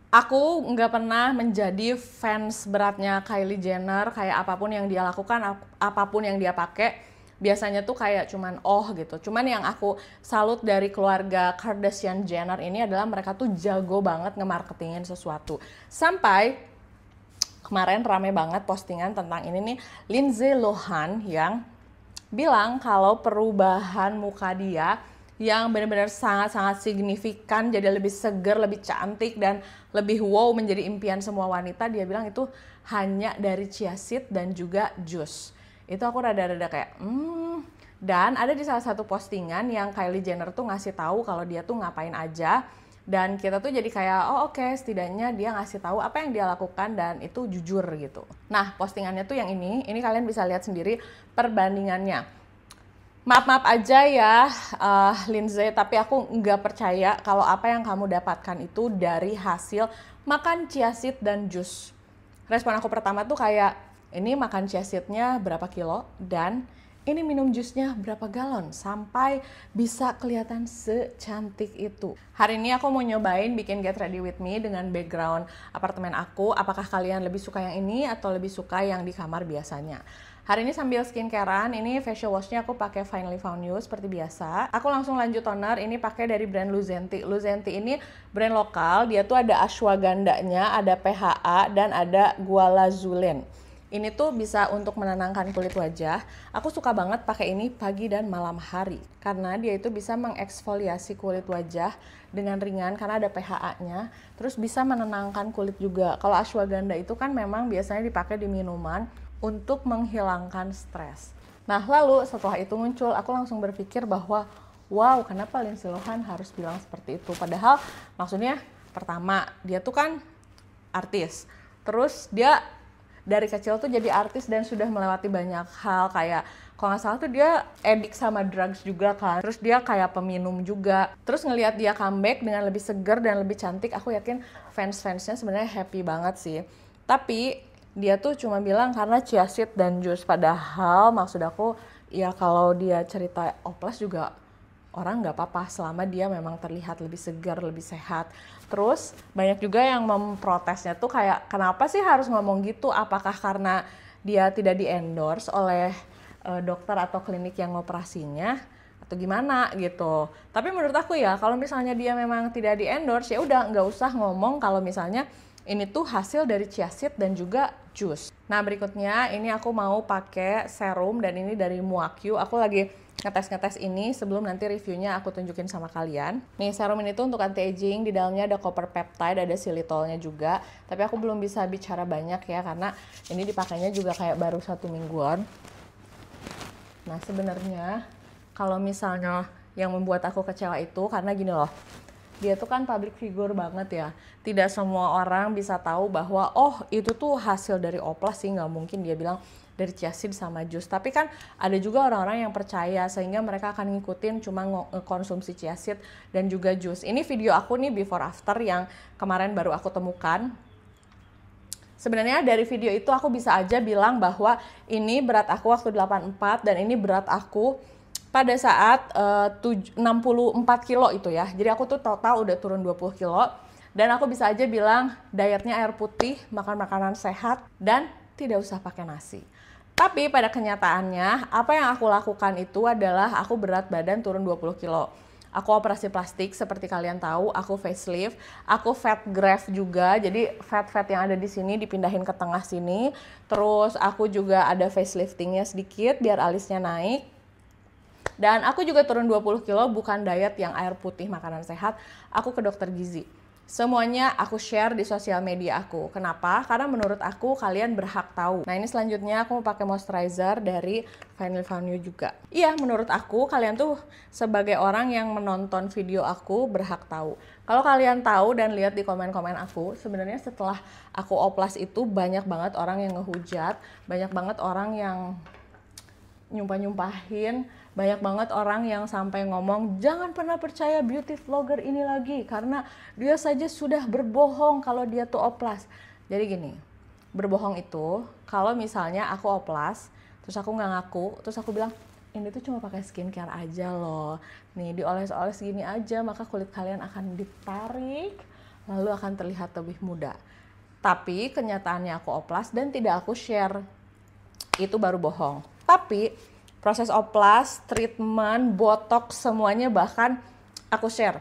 Aku nggak pernah menjadi fans beratnya Kylie Jenner, kayak apapun yang dia lakukan, apapun yang dia pakai, biasanya tuh kayak cuman oh gitu. Cuman yang aku salut dari keluarga Kardashian Jenner ini adalah mereka tuh jago banget nge-marketingin sesuatu. Sampai kemarin rame banget postingan tentang ini nih, Lindsay Lohan yang bilang kalau perubahan muka dia yang benar-benar sangat-sangat signifikan, jadi lebih seger, lebih cantik, dan lebih wow menjadi impian semua wanita, dia bilang itu hanya dari chia seed dan juga jus. Itu aku rada-rada kayak dan ada di salah satu postingan yang Kylie Jenner tuh ngasih tahu kalau dia tuh ngapain aja, dan kita tuh jadi kayak oh oke, setidaknya dia ngasih tahu apa yang dia lakukan dan itu jujur gitu. Nah, postingannya tuh yang ini kalian bisa lihat sendiri perbandingannya. Maaf-maaf aja ya Lindsay, tapi aku nggak percaya kalau apa yang kamu dapatkan itu dari hasil makan chia seed dan jus. Respon aku pertama tuh kayak, ini makan chia seednya berapa kilo dan ini minum jusnya berapa galon sampai bisa kelihatan secantik itu. Hari ini aku mau nyobain bikin Get Ready With Me dengan background apartemen aku. Apakah kalian lebih suka yang ini atau lebih suka yang di kamar biasanya? Hari ini sambil skincarean, ini facial washnya aku pakai Finally Found You seperti biasa. Aku langsung lanjut toner, ini pakai dari brand Luzenti. Luzenti ini brand lokal, dia tuh ada ashwagandanya, ada PHA, dan ada gualazulin. Ini tuh bisa untuk menenangkan kulit wajah. Aku suka banget pakai ini pagi dan malam hari karena dia itu bisa mengeksfoliasi kulit wajah dengan ringan karena ada PHA-nya. Terus bisa menenangkan kulit juga. Kalau ashwagandha itu kan memang biasanya dipakai di minuman untuk menghilangkan stres. Nah, lalu setelah itu muncul, aku langsung berpikir bahwa wow, kenapa Lindsay Lohan harus bilang seperti itu? Padahal maksudnya pertama, dia tuh kan artis. Terus dia dari kecil tuh jadi artis dan sudah melewati banyak hal, kayak kalau nggak salah tuh dia edik sama drugs juga kan. Terus dia kayak peminum juga. Terus ngelihat dia comeback dengan lebih seger dan lebih cantik, aku yakin fans-fansnya sebenarnya happy banget sih. Tapi dia tuh cuma bilang karena chia seed dan jus, padahal maksud aku ya kalau dia cerita oplas juga orang nggak apa-apa selama dia memang terlihat lebih segar, lebih sehat. Terus banyak juga yang memprotesnya tuh kayak kenapa sih harus ngomong gitu, apakah karena dia tidak di endorse oleh dokter atau klinik yang operasinya atau gimana gitu. Tapi menurut aku ya kalau misalnya dia memang tidak di endorse, ya udah nggak usah ngomong kalau misalnya ini tuh hasil dari chia seed dan juga jus. Nah, berikutnya ini aku mau pakai serum dan ini dari Muakyu. Aku lagi ngetes ini sebelum nanti reviewnya aku tunjukin sama kalian. Nih, serum ini tuh untuk anti-aging, di dalamnya ada copper peptide, ada xylitolnya juga. Tapi aku belum bisa bicara banyak ya karena ini dipakainya juga kayak baru 1 mingguan. Nah, sebenarnya kalau misalnya yang membuat aku kecewa itu karena gini loh. Dia tuh kan public figure banget ya. Tidak semua orang bisa tahu bahwa oh itu tuh hasil dari oplas sih, nggak mungkin dia bilang dari chia seed sama jus. Tapi kan ada juga orang-orang yang percaya sehingga mereka akan ngikutin cuma konsumsi chia seed dan juga jus. Ini video aku nih before after yang kemarin baru aku temukan. Sebenarnya dari video itu aku bisa aja bilang bahwa ini berat aku waktu 84 dan ini berat aku pada saat 64 kilo itu ya. Jadi aku tuh total udah turun 20 kilo. Dan aku bisa aja bilang dietnya air putih, makan makanan sehat, dan tidak usah pakai nasi. Tapi pada kenyataannya, apa yang aku lakukan itu adalah aku berat badan turun 20 kilo. Aku operasi plastik seperti kalian tahu, aku facelift, aku fat graft juga. Jadi fat-fat yang ada di sini dipindahin ke tengah sini. Terus aku juga ada faceliftingnya sedikit biar alisnya naik. Dan aku juga turun 20 kilo, bukan diet yang air putih makanan sehat. Aku ke dokter gizi. Semuanya aku share di sosial media aku. Kenapa? Karena menurut aku kalian berhak tahu. Nah, ini selanjutnya aku mau pakai moisturizer dari Finally Found You juga. Iya, menurut aku kalian tuh sebagai orang yang menonton video aku berhak tahu. Kalau kalian tahu dan lihat di komen-komen aku, sebenarnya setelah aku oplas itu banyak banget orang yang ngehujat, banyak banget orang yang nyumpah-nyumpahin, banyak banget orang yang sampai ngomong jangan pernah percaya beauty vlogger ini lagi karena dia saja sudah berbohong kalau dia tuh oplas. Jadi gini, berbohong itu kalau misalnya aku oplas terus aku nggak ngaku, terus aku bilang ini tuh cuma pakai skincare aja loh, nih dioles-oles gini aja maka kulit kalian akan ditarik lalu akan terlihat lebih muda. Tapi kenyataannya aku oplas dan tidak aku share. Itu baru bohong. Tapi proses oplas, treatment, botox, semuanya bahkan aku share.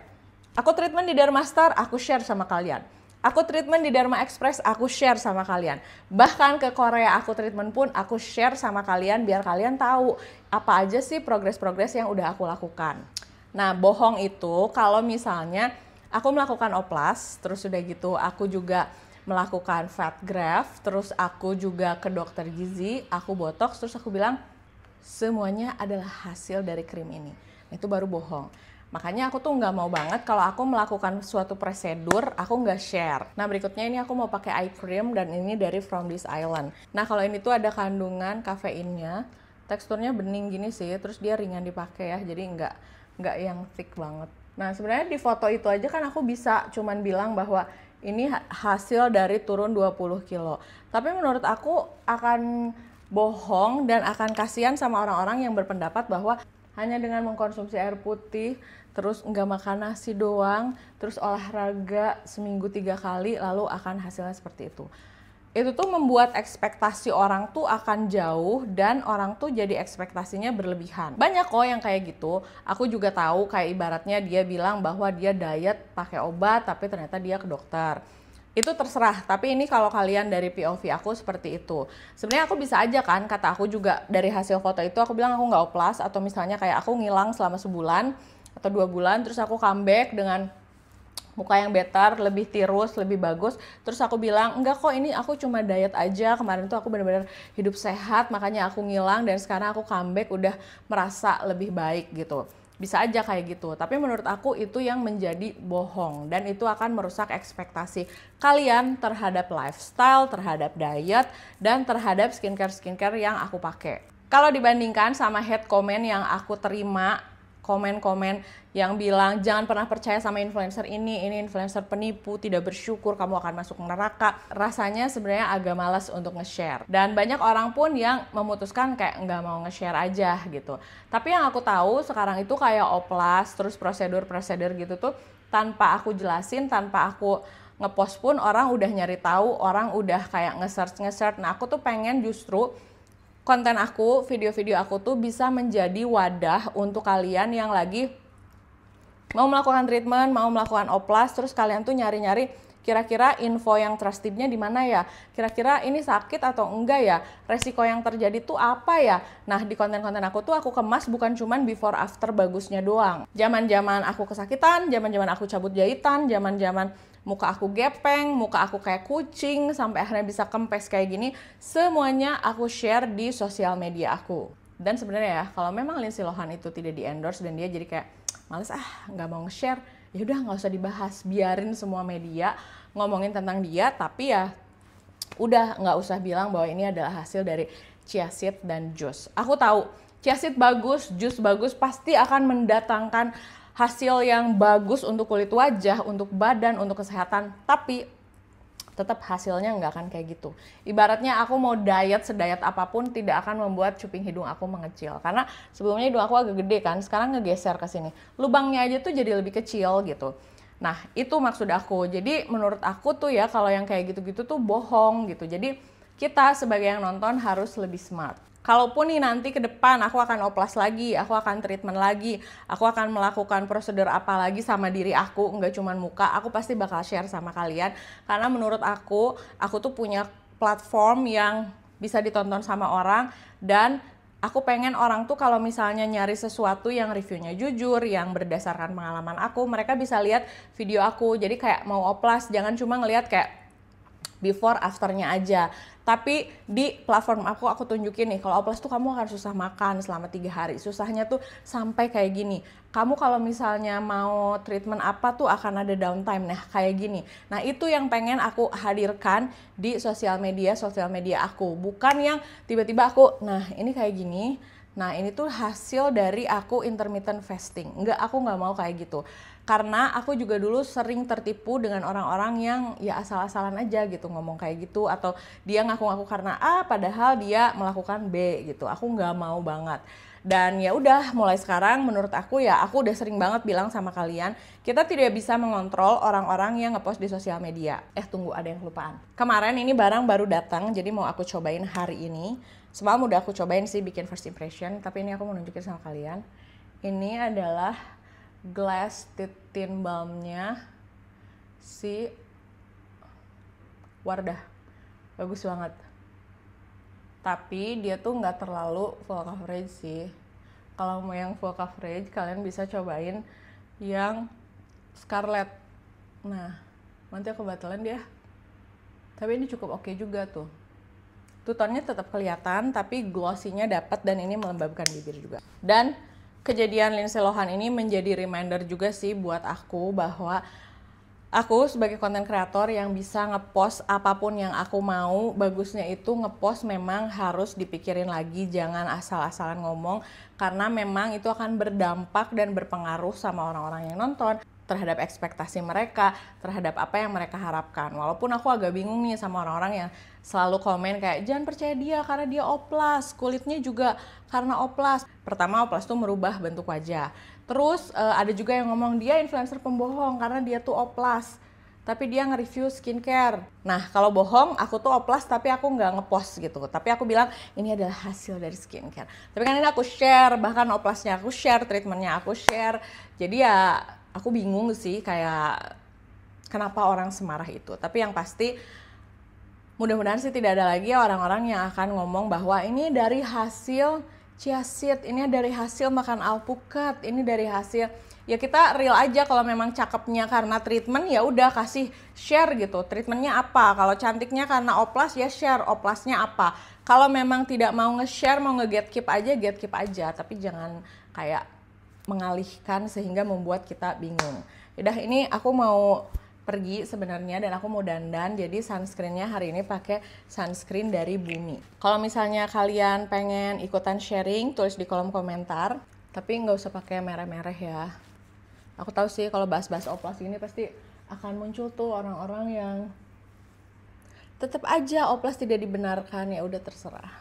Aku treatment di Dermastar, aku share sama kalian. Aku treatment di Derma Express, aku share sama kalian. Bahkan ke Korea aku treatment pun aku share sama kalian biar kalian tahu apa aja sih progres-progres yang udah aku lakukan. Nah, bohong itu kalau misalnya aku melakukan oplas, terus udah gitu aku juga melakukan fat graft, terus aku juga ke dokter gizi, aku botox, terus aku bilang semuanya adalah hasil dari krim ini. Itu baru bohong. Makanya aku tuh nggak mau banget kalau aku melakukan suatu prosedur, aku nggak share. Nah, berikutnya ini aku mau pakai eye cream dan ini dari From This Island. Nah, kalau ini tuh ada kandungan kafeinnya, teksturnya bening gini sih, terus dia ringan dipakai ya, jadi nggak yang thick banget. Nah, sebenarnya di foto itu aja kan aku bisa cuman bilang bahwa ini hasil dari turun 20 kilo. Tapi menurut aku akan bohong dan akan kasihan sama orang-orang yang berpendapat bahwa hanya dengan mengkonsumsi air putih, terus nggak makan nasi doang, terus olahraga seminggu 3 kali, lalu akan hasilnya seperti itu. Itu tuh membuat ekspektasi orang tuh akan jauh dan orang tuh jadi ekspektasinya berlebihan. Banyak kok yang kayak gitu. Aku juga tahu kayak ibaratnya dia bilang bahwa dia diet pakai obat tapi ternyata dia ke dokter. Itu terserah, tapi ini kalau kalian dari POV aku seperti itu. Sebenarnya aku bisa aja kan, kata aku juga dari hasil foto itu aku bilang aku nggak oplas, atau misalnya kayak aku ngilang selama sebulan atau 2 bulan, terus aku comeback dengan muka yang better, lebih tirus, lebih bagus. Terus aku bilang, enggak kok ini aku cuma diet aja, kemarin tuh aku benar-benar hidup sehat, makanya aku ngilang dan sekarang aku comeback udah merasa lebih baik gitu. Bisa aja kayak gitu, tapi menurut aku itu yang menjadi bohong dan itu akan merusak ekspektasi kalian terhadap lifestyle, terhadap diet, dan terhadap skincare yang aku pakai. Kalau dibandingkan sama hate comment yang aku terima, komen-komen yang bilang jangan pernah percaya sama influencer ini influencer penipu, tidak bersyukur, kamu akan masuk neraka. Rasanya sebenarnya agak malas untuk nge-share. Dan banyak orang pun yang memutuskan kayak nggak mau nge-share aja gitu. Tapi yang aku tahu sekarang itu kayak oplas, terus prosedur-prosedur gitu tuh tanpa aku jelasin, tanpa aku ngepost pun orang udah nyari tahu, orang udah kayak nge-search. Nah, aku tuh pengen justru konten aku, video-video aku tuh bisa menjadi wadah untuk kalian yang lagi mau melakukan treatment, mau melakukan oplas, terus kalian tuh nyari-nyari kira-kira info yang trustednya di mana ya? Kira-kira ini sakit atau enggak ya? Resiko yang terjadi tuh apa ya? Nah, di konten-konten aku tuh aku kemas bukan cuman before after bagusnya doang. Zaman-zaman aku kesakitan, zaman-zaman aku cabut jahitan, zaman-zaman muka aku gepeng, muka aku kayak kucing, sampai akhirnya bisa kempes kayak gini, semuanya aku share di sosial media aku. Dan sebenarnya ya, kalau memang Lindsay Lohan itu tidak di endorse dan dia jadi kayak males nggak mau nge-share, ya udah nggak usah dibahas, biarin semua media ngomongin tentang dia, tapi ya udah nggak usah bilang bahwa ini adalah hasil dari chia seed dan jus. Aku tahu chia seed bagus, jus bagus, pasti akan mendatangkan hasil yang bagus untuk kulit wajah, untuk badan, untuk kesehatan, tapi tetap hasilnya nggak akan kayak gitu. Ibaratnya aku mau diet sedayat apapun tidak akan membuat cuping hidung aku mengecil. Karena sebelumnya hidung aku agak gede kan, sekarang ngegeser ke sini. Lubangnya aja tuh jadi lebih kecil gitu. Nah, itu maksud aku. Jadi menurut aku tuh ya kalau yang kayak gitu-gitu tuh bohong gitu. Jadi kita sebagai yang nonton harus lebih smart. Kalaupun nih nanti ke depan aku akan oplas lagi, aku akan treatment lagi, aku akan melakukan prosedur apa lagi sama diri aku, nggak cuma muka, aku pasti bakal share sama kalian. Karena menurut aku tuh punya platform yang bisa ditonton sama orang, dan aku pengen orang tuh kalau misalnya nyari sesuatu yang reviewnya jujur, yang berdasarkan pengalaman aku, mereka bisa lihat video aku. Jadi kayak mau oplas, jangan cuma ngelihat kayak before afternya aja. Tapi di platform aku tunjukin nih, kalau oplas tuh kamu akan susah makan selama 3 hari. Susahnya tuh sampai kayak gini. Kamu kalau misalnya mau treatment apa tuh akan ada downtime, nah kayak gini. Nah itu yang pengen aku hadirkan di sosial media aku. Bukan yang tiba-tiba aku, nah ini kayak gini, nah ini tuh hasil dari aku intermittent fasting. Aku nggak mau kayak gitu. Karena aku juga dulu sering tertipu dengan orang-orang yang ya asal-asalan aja gitu ngomong kayak gitu, atau dia ngaku-ngaku karena A padahal dia melakukan B gitu. Aku nggak mau banget. Dan ya udah, mulai sekarang menurut aku ya, aku udah sering banget bilang sama kalian, kita tidak bisa mengontrol orang-orang yang ngepost di sosial media. Tunggu, ada yang kelupaan. Kemarin ini barang baru datang, jadi mau aku cobain hari ini. Semalam udah aku cobain sih bikin first impression, tapi ini aku mau nunjukin sama kalian. Ini adalah Glass Tin Balmnya si Wardah. Bagus banget. Tapi dia tuh nggak terlalu full coverage sih. Kalau mau yang full coverage, kalian bisa cobain yang Scarlet. Nah, nanti aku batalin dia. Tapi ini cukup oke juga tuh. Tonnya tetap kelihatan, tapi glossy-nya dapat, dan ini melembabkan bibir juga. Dan kejadian Lindsay Lohan ini menjadi reminder juga sih buat aku bahwa aku sebagai konten kreator yang bisa ngepost apapun yang aku mau, bagusnya itu ngepost memang harus dipikirin lagi, jangan asal-asalan ngomong, karena memang itu akan berdampak dan berpengaruh sama orang-orang yang nonton, terhadap ekspektasi mereka, terhadap apa yang mereka harapkan. Walaupun aku agak bingung nih sama orang-orang yang selalu komen kayak, jangan percaya dia karena dia oplas, kulitnya juga karena oplas. Pertama, oplas tuh merubah bentuk wajah. Terus ada juga yang ngomong dia influencer pembohong karena dia tuh oplas, tapi dia nge-review skincare. Nah, kalau bohong, aku tuh oplas tapi aku nggak ngepost gitu. Tapi aku bilang ini adalah hasil dari skincare. Tapi kan ini aku share, bahkan oplasnya aku share, treatmentnya aku share. Jadi ya aku bingung sih kayak kenapa orang semarah itu. Tapi yang pasti mudah-mudahan sih tidak ada lagi orang-orang yang akan ngomong bahwa ini dari hasil chia seed, ini dari hasil makan alpukat, ini dari hasil, ya kita real aja. Kalau memang cakepnya karena treatment ya udah kasih share gitu, treatmentnya apa. Kalau cantiknya karena oplas ya share oplasnya apa. Kalau memang tidak mau nge-share, mau nge-gatekeep aja, tapi jangan kayak mengalihkan sehingga membuat kita bingung. Udah, ini aku mau pergi sebenarnya dan aku mau dandan, jadi sunscreennya hari ini pakai sunscreen dari Bumi. Kalau misalnya kalian pengen ikutan sharing, tulis di kolom komentar, tapi nggak usah pakai merah-merah ya. Aku tahu sih kalau bahas-bahas oplas ini pasti akan muncul tuh orang-orang yang tetap aja oplas tidak dibenarkan. Ya udah, terserah.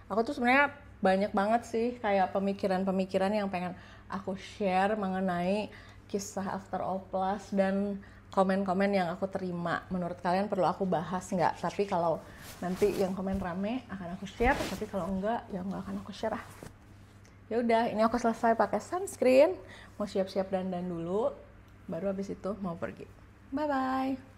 Aku tuh sebenarnya banyak banget sih kayak pemikiran-pemikiran yang pengen aku share mengenai kisah after oplas dan komen-komen yang aku terima. Menurut kalian perlu aku bahas nggak? Tapi kalau nanti yang komen rame akan aku share, tapi kalau enggak ya nggak akan aku share. Ya udah, ini aku selesai pakai sunscreen, mau siap-siap dandan dulu, baru habis itu mau pergi. Bye bye.